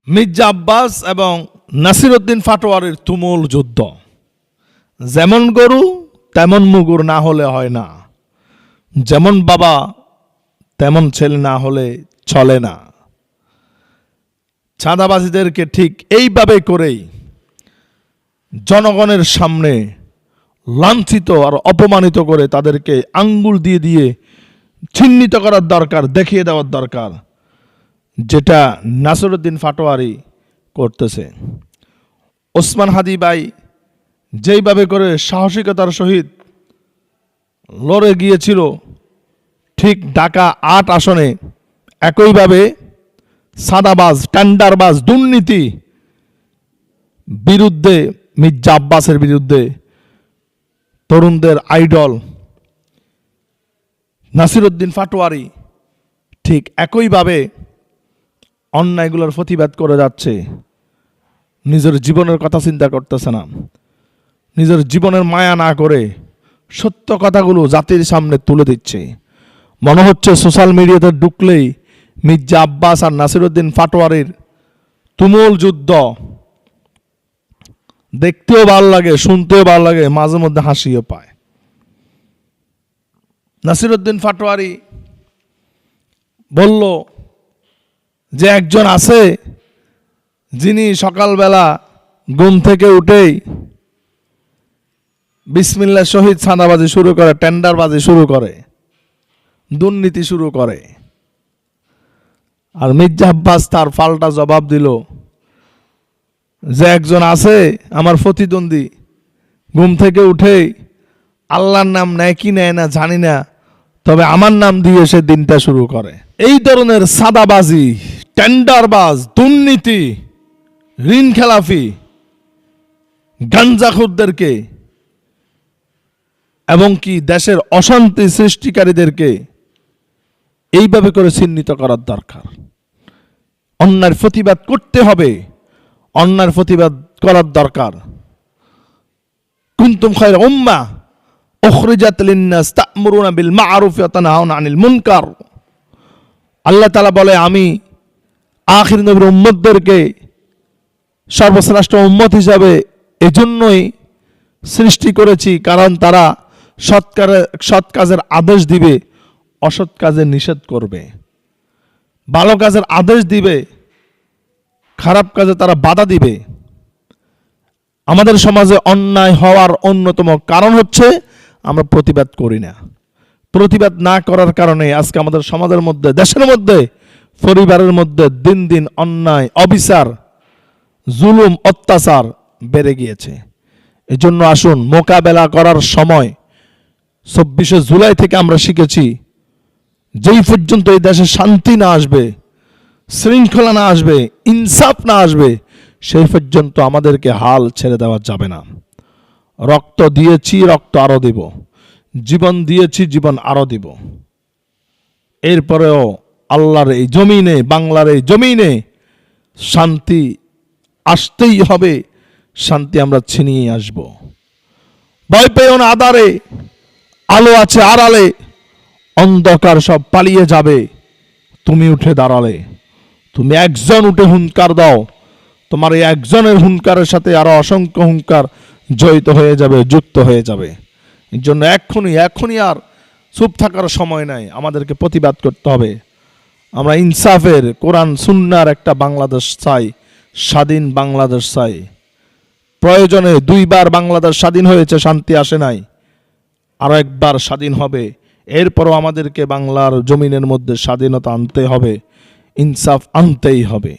মির্জা আব্বাস এবং নাসিরউদ্দিন পাটোয়ারির তুমুল যুদ্ধ। যেমন গরু তেমন মুগুর না হলে হয় না, যেমন বাবা তেমন ছেলে না হলে চলে না। চাঁদাবাজিদেরকে ঠিক এইভাবে করেই জনগণের সামনে লাঞ্ছিত আর অপমানিত করে তাদেরকে আঙ্গুল দিয়ে দিয়ে চিহ্নিত করার দরকার, দেখিয়ে দেওয়ার দরকার, যেটা নাসিরউদ্দিন পাটোয়ারি করতেছে। ওসমান হাদি ভাই যেইভাবে করে সাহসিকতার সহিত লড়ে গিয়েছিল, ঠিক ঢাকা ৮ আসনে একইভাবে সাদাবাজ, টেন্ডারবাজ, দুর্নীতি বিরুদ্ধে, মির্জা আব্বাসের বিরুদ্ধে তরুণদের আইডল নাসিরউদ্দিন পাটোয়ারি ঠিক একইভাবে অন্যায়গুলোর প্রতিবাদ করে যাচ্ছে। নিজের জীবনের কথা চিন্তা করতেছে না, নিজের জীবনের মায়া না করে সত্য কথাগুলো জাতির সামনে তুলে দিচ্ছে। মনে হচ্ছে সোশ্যাল মিডিয়াতে ঢুকলেই মির্জা আব্বাস আর নাসিরউদ্দিন পাটোয়ারির তুমুল যুদ্ধ দেখতেও ভালো লাগে, শুনতেও ভালো লাগে, মাঝে মধ্যে হাসিও পায়। নাসিরউদ্দিন পাটোয়ারি বলল যে একজন আছে যিনি সকালবেলা ঘুম থেকে উঠেই বিসমিল্লাহ শহীদ চাঁদাবাজি শুরু করে, টেন্ডারবাজি শুরু করে, দুর্নীতি শুরু করে। আর মির্জা আব্বাস তার পাল্টা জবাব দিল যে একজন আছে আমার প্রতিদ্বন্দ্বী, ঘুম থেকে উঠেই আল্লাহর নাম নেয় কি নেয় না জানি না, তবে আমার নাম দিয়ে সে দিনটা শুরু করে। এই ধরনের সাদাবাজি, টেন্ডারবাজ, দুর্নীতি, ঋণ খেলাফি, গাঞ্জাখোরদেরকে এবং কি দেশের অশান্তি সৃষ্টিকারীদেরকে এইভাবে করে চিহ্নিত করার দরকার। অন্যায়ের প্রতিবাদ করতে হবে, অন্যায়ের প্রতিবাদ করার দরকার। কুনতুম খায়রা উম্মাহ উখরিজাত লিন-নাস তা'মুরুনা বিল মা'রুফ ওয়া তানহাউনা আনিল মুনকার। আল্লাহ তাআলা বলে, আমি আখির নবীর উম্মতদেরকে সর্বশ্রেষ্ঠ উম্মত হিসাবে এজন্যই সৃষ্টি করেছি, কারণ তারা সৎ কাজের আদেশ দিবে, অসৎ কাজের নিষেধ করবে, ভালো কাজের আদেশ দিবে, খারাপ কাজে তারা বাধা দিবে। আমাদের সমাজে অন্যায় হওয়ার অন্যতম কারণ হচ্ছে আমরা প্রতিবাদ করি না। প্রতিবাদ না করার কারণে আজকে আমাদের সমাজের মধ্যে, দেশের মধ্যে, পরিবারের মধ্যে দিন দিন অন্যায়, অবিচার, জুলুম, অত্যাচার বেড়ে গিয়েছে। এজন্য আসুন, মোকাবেলা করার সময় ২৪শে জুলাই থেকে আমরা শিখেছি, যেই পর্যন্ত এই দেশে শান্তি না আসবে, শৃঙ্খলা না আসবে, ইনসাফ না আসবে, সেই পর্যন্ত আমাদেরকে হাল ছেড়ে দেওয়া যাবে না। রক্ত দিয়েছি, রক্ত আরো দেব, জীবন দিয়েছি, জীবন আরো দেব। এরপরেও আল্লাহর এই জমিনে, বাংলার এই জমিনে শান্তি আসতেই হবে, শান্তি আমরা ছিনিয়ে আসব। ভয় পেও না, আধারে আলো আছে, আড়ালে অন্ধকার সব পালিয়ে যাবে, তুমি উঠে দাঁড়ালে। তুমি একজন উঠে হুঙ্কার দাও, তোমার এই একজনের হুঙ্কারের সাথে আরো অসংখ্য হুঙ্কার জড়িত হয়ে যাবে, যুক্ত হয়ে যাবে। এর জন্য এখনই আর চুপ থাকার সময় নাই, আমাদেরকে প্রতিবাদ করতে হবে। আমরা ইনসাফের, কোরআন সুন্নাহর একটা বাংলাদেশ চাই, স্বাধীন বাংলাদেশ চাই। প্রয়োজনে 2 বার বাংলাদেশ স্বাধীন হয়েছে, শান্তি আসে নাই, আরো একবার স্বাধীন হবে। এরপরও আমাদেরকে বাংলার জমিনের মধ্যে স্বাধীনতা আনতে হবে, ইনসাফ আনতেই হবে।